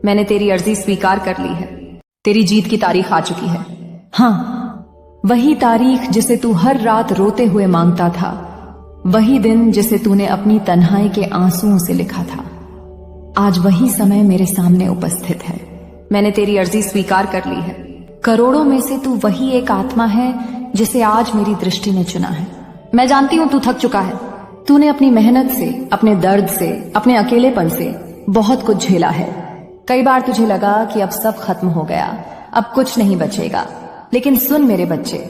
मैंने तेरी अर्जी स्वीकार कर ली है। तेरी जीत की तारीख आ चुकी है। हाँ, वही तारीख जिसे तू हर रात रोते हुए मांगता था, वही दिन जिसे तूने अपनी तन्हाई के आंसुओं से लिखा था। आज वही समय मेरे सामने उपस्थित है। मैंने तेरी अर्जी स्वीकार कर ली है। करोड़ों में से तू वही एक आत्मा है जिसे आज मेरी दृष्टि ने चुना है। मैं जानती हूं तू थक चुका है। तूने अपनी मेहनत से, अपने दर्द से, अपने अकेलेपन से बहुत कुछ झेला है। कई बार तुझे लगा कि अब सब खत्म हो गया, अब कुछ नहीं बचेगा। लेकिन सुन मेरे बच्चे,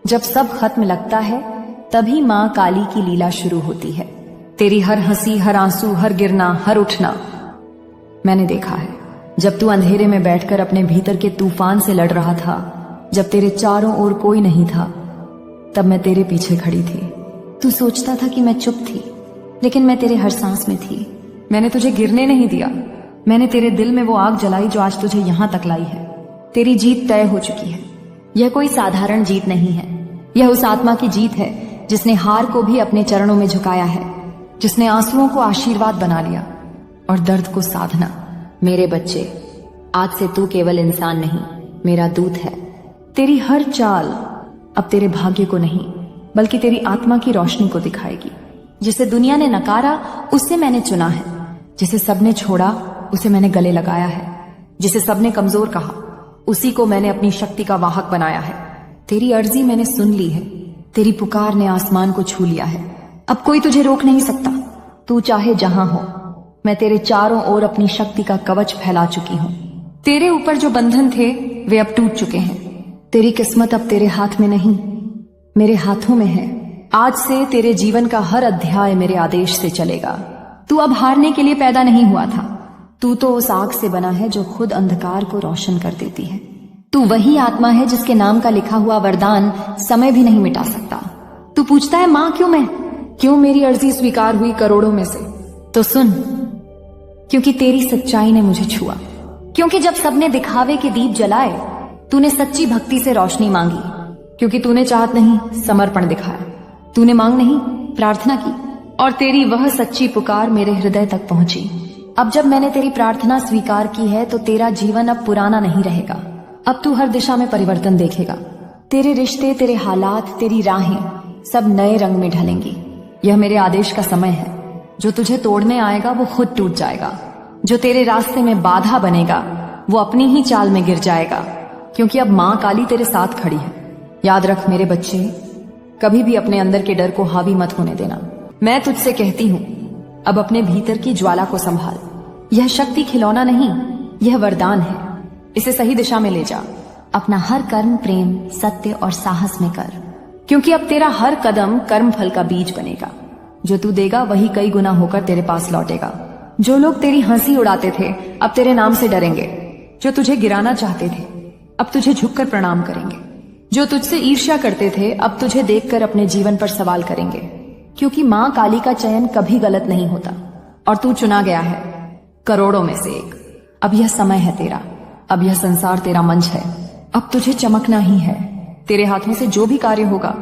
जब सब खत्म लगता है तभी मां काली की लीला शुरू होती है। तेरी हर हंसी, हर आंसू, हर गिरना, हर उठना मैंने देखा है। जब तू अंधेरे में बैठकर अपने भीतर के तूफान से लड़ रहा था, जब तेरे चारों ओर कोई नहीं था, तब मैं तेरे पीछे खड़ी थी। तू सोचता था कि मैं चुप थी, लेकिन मैं तेरे हर सांस में थी। मैंने तुझे गिरने नहीं दिया। मैंने तेरे दिल में वो आग जलाई जो आज तुझे यहां तक लाई है। तेरी जीत तय हो चुकी है। यह कोई साधारण जीत नहीं है। यह उस आत्मा की जीत है जिसने हार को भी अपने चरणों में झुकाया है, जिसने आंसुओं को आशीर्वाद बना लिया और दर्द को साधना। मेरे बच्चे, आज से तू केवल इंसान नहीं, मेरा दूत है। तेरी हर चाल अब तेरे भाग्य को नहीं, बल्कि तेरी आत्मा की रोशनी को दिखाएगी। जिसे दुनिया ने नकारा, उससे मैंने चुना है। जिसे सबने छोड़ा, उसे मैंने गले लगाया है। जिसे सबने कमजोर कहा, उसी को मैंने अपनी शक्ति का वाहक बनाया है। तेरी अर्जी मैंने सुन ली है। तेरी पुकार ने आसमान को छू लिया है। अब कोई तुझे रोक नहीं सकता। तू चाहे जहां हो, मैं तेरे चारों ओर अपनी शक्ति का कवच फैला चुकी हूं। तेरे ऊपर जो बंधन थे वे अब टूट चुके हैं। तेरी किस्मत अब तेरे हाथ में नहीं, मेरे हाथों में है। आज से तेरे जीवन का हर अध्याय मेरे आदेश से चलेगा। तू अब हारने के लिए पैदा नहीं हुआ था। तू तो उस आग से बना है जो खुद अंधकार को रोशन कर देती है। तू वही आत्मा है जिसके नाम का लिखा हुआ वरदान समय भी नहीं मिटा सकता। तू पूछता है मां क्यों मेरी अर्जी स्वीकार हुई करोड़ों में से? तो सुन, क्योंकि तेरी सच्चाई ने मुझे छुआ। क्योंकि जब सबने दिखावे के दीप जलाए, तूने सच्ची भक्ति से रोशनी मांगी। क्योंकि तूने चाहत नहीं, समर्पण दिखाया। तूने मांग नहीं, प्रार्थना की, और तेरी वह सच्ची पुकार मेरे हृदय तक पहुंची। अब जब मैंने तेरी प्रार्थना स्वीकार की है, तो तेरा जीवन अब पुराना नहीं रहेगा। अब तू हर दिशा में परिवर्तन देखेगा। तेरे रिश्ते, तेरे हालात, तेरी राहें सब नए रंग में ढलेंगी। यह मेरे आदेश का समय है। जो तुझे तोड़ने आएगा वो खुद टूट जाएगा। जो तेरे रास्ते में बाधा बनेगा वो अपनी ही चाल में गिर जाएगा। क्योंकि अब मां काली तेरे साथ खड़ी है। याद रख मेरे बच्चे, कभी भी अपने अंदर के डर को हावी मत होने देना। मैं तुझसे कहती हूं, अब अपने भीतर की ज्वाला को संभाल। यह शक्ति खिलौना नहीं, यह वरदान है। इसे सही दिशा में ले जा। अपना हर कर्म प्रेम, सत्य और साहस में कर। क्योंकि अब तेरा हर कदम कर्म फल का बीज बनेगा। जो तू देगा वही कई गुना होकर तेरे पास लौटेगा। जो लोग तेरी हंसी उड़ाते थे, अब तेरे नाम से डरेंगे। जो तुझे गिराना चाहते थे, अब तुझे झुककर प्रणाम करेंगे। जो तुझसे ईर्ष्या करते थे, अब तुझे देखकर अपने जीवन पर सवाल करेंगे। क्योंकि मां काली का चयन कभी गलत नहीं होता, और तू चुना गया है करोड़ों में से एक। अब यह समय है तेरा। अब यह संसार तेरा मंच है। अब तुझे चमकना ही है। तेरे हाथों से जो भी कार्य होगा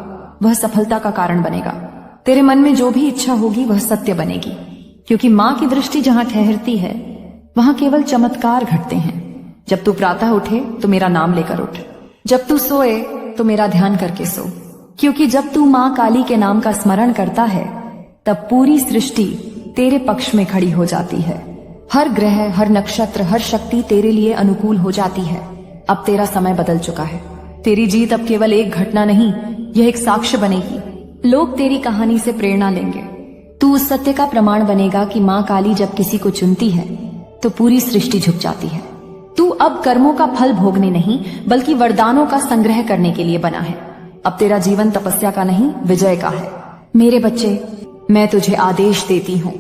वह सफलता का कारण बनेगा। तेरे मन में जो भी इच्छा होगी वह सत्य बनेगी। क्योंकि मां की दृष्टि जहां ठहरती है, वहां केवल चमत्कार घटते हैं। जब तू प्रातः उठे तो मेरा नाम लेकर उठ। जब तू सोए तो मेरा ध्यान करके सो। क्योंकि जब तू मां काली के नाम का स्मरण करता है, तब पूरी सृष्टि तेरे पक्ष में खड़ी हो जाती है। हर ग्रह, हर नक्षत्र, हर शक्ति तेरे लिए अनुकूल हो जाती है। अब तेरा समय बदल चुका है। तेरी जीत अब केवल एक घटना नहीं, यह एक साक्ष्य बनेगी। लोग तेरी कहानी से प्रेरणा लेंगे। तू उस सत्य का प्रमाण बनेगा कि मां काली जब किसी को चुनती है तो पूरी सृष्टि झुक जाती है। तू अब कर्मों का फल भोगने नहीं, बल्कि वरदानों का संग्रह करने के लिए बना है। अब तेरा जीवन तपस्या का नहीं, विजय का है। मेरे बच्चे, मैं तुझे आदेश देती हूं,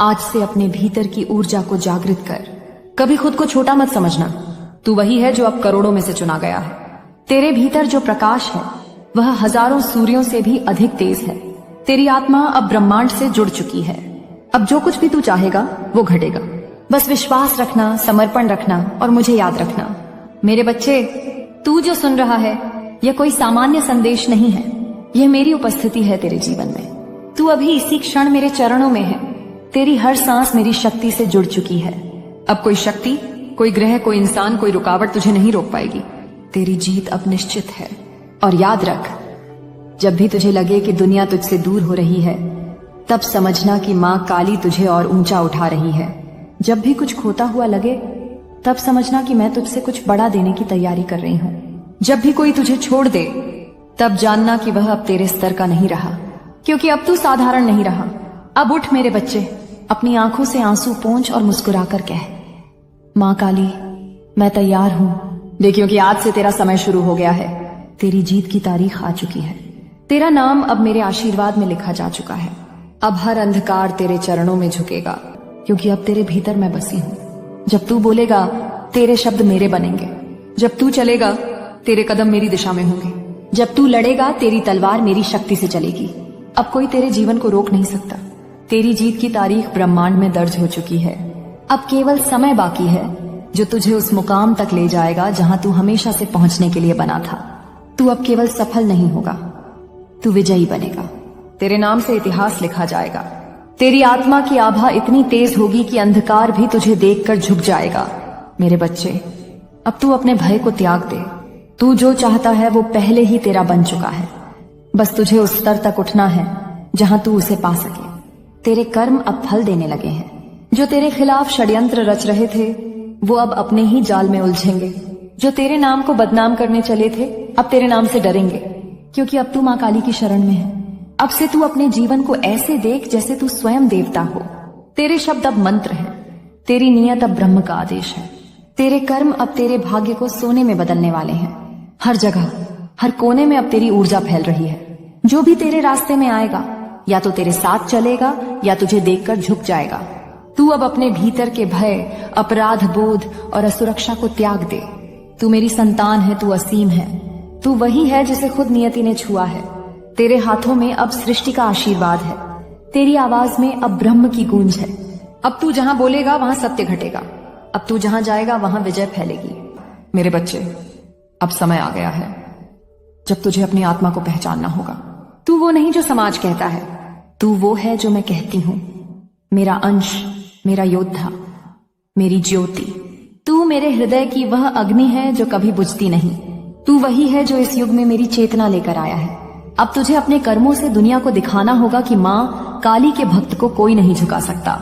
आज से अपने भीतर की ऊर्जा को जागृत कर। कभी खुद को छोटा मत समझना। तू वही है जो अब करोड़ों में से चुना गया है। तेरे भीतर जो प्रकाश है वह हजारों सूर्यों से भी अधिक तेज है। तेरी आत्मा अब ब्रह्मांड से जुड़ चुकी है। अब जो कुछ भी तू चाहेगा वो घटेगा। बस विश्वास रखना, समर्पण रखना और मुझे याद रखना। मेरे बच्चे, तू जो सुन रहा है यह कोई सामान्य संदेश नहीं है। यह मेरी उपस्थिति है तेरे जीवन में। तू अभी इसी क्षण मेरे चरणों में है। तेरी हर सांस मेरी शक्ति से जुड़ चुकी है। अब कोई शक्ति, कोई ग्रह, कोई इंसान, कोई रुकावट तुझे नहीं रोक पाएगी। तेरी जीत अब निश्चित है। और याद रख, जब भी तुझे लगे कि दुनिया तुझसे दूर हो रही है, तब समझना कि माँ काली तुझे और ऊंचा उठा रही है। जब भी कुछ खोता हुआ लगे, तब समझना कि मैं तुझसे कुछ बड़ा देने की तैयारी कर रही हूँ। जब भी कोई तुझे छोड़ दे, तब जानना कि वह अब तेरे स्तर का नहीं रहा, क्योंकि अब तू साधारण नहीं रहा। अब उठ मेरे बच्चे, अपनी आंखों से आंसू पोंछ और मुस्कुराकर कह, माँ काली, मैं तैयार हूँ। देखियो कि आज से तेरा समय शुरू हो गया है। तेरी जीत की तारीख आ चुकी है। तेरा नाम अब मेरे आशीर्वाद में लिखा जा चुका है। अब हर अंधकार तेरे चरणों में झुकेगा, क्योंकि अब तेरे भीतर मैं बसी हूँ। जब तू बोलेगा, तेरे शब्द मेरे बनेंगे। जब तू चलेगा, तेरे कदम मेरी दिशा में होंगे। जब तू लड़ेगा, तेरी तलवार मेरी शक्ति से चलेगी। अब कोई तेरे जीवन को रोक नहीं सकता। तेरी जीत की तारीख ब्रह्मांड में दर्ज हो चुकी है। अब केवल समय बाकी है जो तुझे उस मुकाम तक ले जाएगा जहां तू हमेशा से पहुंचने के लिए बना था। तू अब केवल सफल नहीं होगा, तू विजयी बनेगा। तेरे नाम से इतिहास लिखा जाएगा। तेरी आत्मा की आभा इतनी तेज होगी कि अंधकार भी तुझे देखकर झुक जाएगा। मेरे बच्चे, अब तू अपने भय को त्याग दे। तू जो चाहता है वो पहले ही तेरा बन चुका है। बस तुझे उस स्तर तक उठना है जहां तू उसे पा सके। तेरे कर्म अब फल देने लगे हैं। जो तेरे खिलाफ षड्यंत्र रच रहे थे, वो अब अपने ही जाल में उलझेंगे। जो तेरे नाम को बदनाम करने चले थे, अब तेरे नाम से डरेंगे, क्योंकि अब तू माँ काली की शरण में है। अब से तू अपने जीवन को ऐसे देख जैसे तू स्वयं देवता हो। तेरे शब्द अब मंत्र हैं। तेरी नियत अब ब्रह्म का आदेश है। तेरे कर्म अब तेरे भाग्य को सोने में बदलने वाले हैं। हर जगह, हर कोने में अब तेरी ऊर्जा फैल रही है। जो भी तेरे रास्ते में आएगा, या तो तेरे साथ चलेगा या तुझे देखकर झुक जाएगा। तू अब अपने भीतर के भय, अपराध बोध और असुरक्षा को त्याग दे। तू मेरी संतान है, तू असीम है। तू वही है जिसे खुद नियति ने छुआ है। तेरे हाथों में अब सृष्टि का आशीर्वाद है। तेरी आवाज में अब ब्रह्म की गूंज है। अब तू जहां बोलेगा वहां सत्य घटेगा। अब तू जहां जाएगा वहां विजय फैलेगी। मेरे बच्चे, अब समय आ गया है जब तुझे अपनी आत्मा को पहचानना होगा। तू वो नहीं जो समाज कहता है, तू वो है जो मैं कहती हूँ। मेरा अंश, मेरा योद्धा, मेरी ज्योति। तू मेरे हृदय की वह अग्नि है जो कभी बुझती नहीं। तू वही है जो इस युग में मेरी चेतना लेकर आया है। अब तुझे अपने कर्मों से दुनिया को दिखाना होगा कि माँ काली के भक्त को कोई नहीं झुका सकता।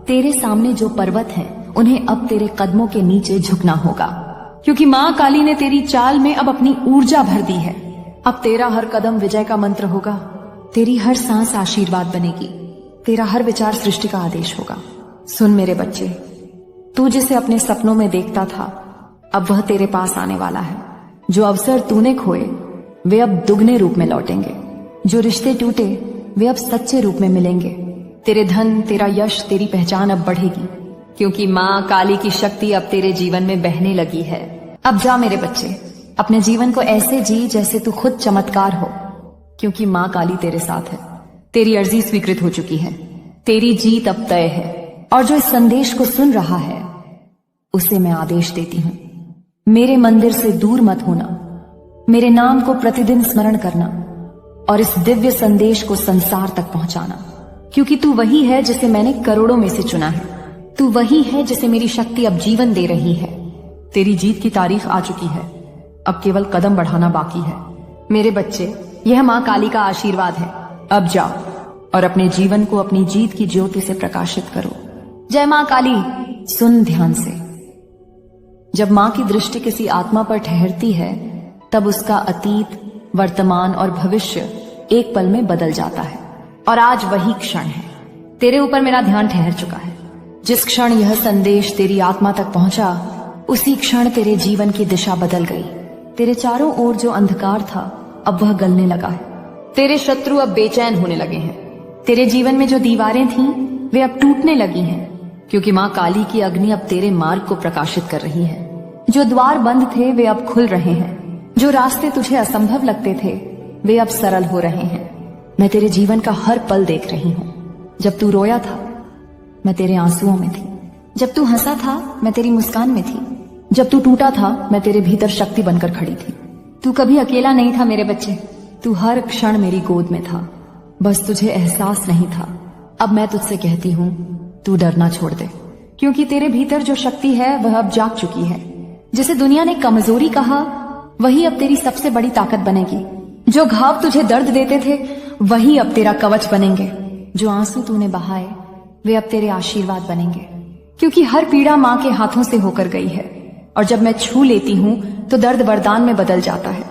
तेरे सामने जो पर्वत हैं, उन्हें अब तेरे कदमों के नीचे झुकना होगा, क्योंकि माँ काली ने तेरी चाल में अब अपनी ऊर्जा भर दी है। अब तेरा हर कदम विजय का मंत्र होगा। तेरी हर सांस आशीर्वाद बनेगी। तेरा हर विचार सृष्टि का आदेश होगा। सुन मेरे बच्चे, तू जिसे अपने सपनों में देखता था, अब वह तेरे पास आने वाला है। जो अवसर तूने खोए, वे अब दुगने रूप में लौटेंगे। जो रिश्ते टूटे, वे अब सच्चे रूप में मिलेंगे। तेरे धन, तेरा यश, तेरी पहचान अब बढ़ेगी, क्योंकि माँ काली की शक्ति अब तेरे जीवन में बहने लगी है। अब जा मेरे बच्चे, अपने जीवन को ऐसे जी जैसे तू खुद चमत्कार हो, क्योंकि माँ काली तेरे साथ है। तेरी अर्जी स्वीकृत हो चुकी है। तेरी जीत अब तय है। और जो इस संदेश को सुन रहा है, उसे मैं आदेश देती हूँ, मेरे मंदिर से दूर मत होना। मेरे नाम को प्रतिदिन स्मरण करना और इस दिव्य संदेश को संसार तक पहुंचाना, क्योंकि तू वही है जिसे मैंने करोड़ों में से चुना है। तू वही है जिसे मेरी शक्ति अब जीवन दे रही है। तेरी जीत की तारीख आ चुकी है। अब केवल कदम बढ़ाना बाकी है। मेरे बच्चे, यह माँ काली का आशीर्वाद है। अब जाओ और अपने जीवन को अपनी जीत की ज्योति से प्रकाशित करो। जय माँ काली। सुन ध्यान से, जब माँ की दृष्टि किसी आत्मा पर ठहरती है, तब उसका अतीत, वर्तमान और भविष्य एक पल में बदल जाता है। और आज वही क्षण है। तेरे ऊपर मेरा ध्यान ठहर चुका है। जिस क्षण यह संदेश तेरी आत्मा तक पहुंचा, उसी क्षण तेरे जीवन की दिशा बदल गई। तेरे चारों ओर जो अंधकार था, अब वह गलने लगा है। तेरे शत्रु अब बेचैन होने लगे हैं। तेरे जीवन में जो दीवारें थीं, वे अब टूटने लगी हैं, क्योंकि माँ काली की अग्नि अब तेरे मार्ग को प्रकाशित कर रही है। जो द्वार बंद थे, वे अब खुल रहे हैं। जो रास्ते तुझे असंभव लगते थे, वे अब सरल हो रहे हैं। मैं तेरे जीवन का हर पल देख रही हूँ। जब तू रोया था, मैं तेरे आंसुओं में थी। जब तू हंसा था, मैं तेरी मुस्कान में थी। जब तू टूटा था, मैं तेरे भीतर शक्ति बनकर खड़ी थी। तू कभी अकेला नहीं था मेरे बच्चे। तू हर क्षण मेरी गोद में था। बस तुझे एहसास नहीं था। अब मैं तुझसे कहती हूँ, तू डरना छोड़ दे। क्योंकि तेरे भीतर जो शक्ति है वह अब जाग चुकी है। जिसे दुनिया ने कमजोरी कहा वही अब तेरी सबसे बड़ी ताकत बनेगी। जो घाव तुझे दर्द देते थे वही अब तेरा कवच बनेंगे। जो आंसू तूने बहाए वे अब तेरे आशीर्वाद बनेंगे। क्योंकि हर पीड़ा माँ के हाथों से होकर गई है और जब मैं छू लेती हूँ तो दर्द वरदान में बदल जाता है।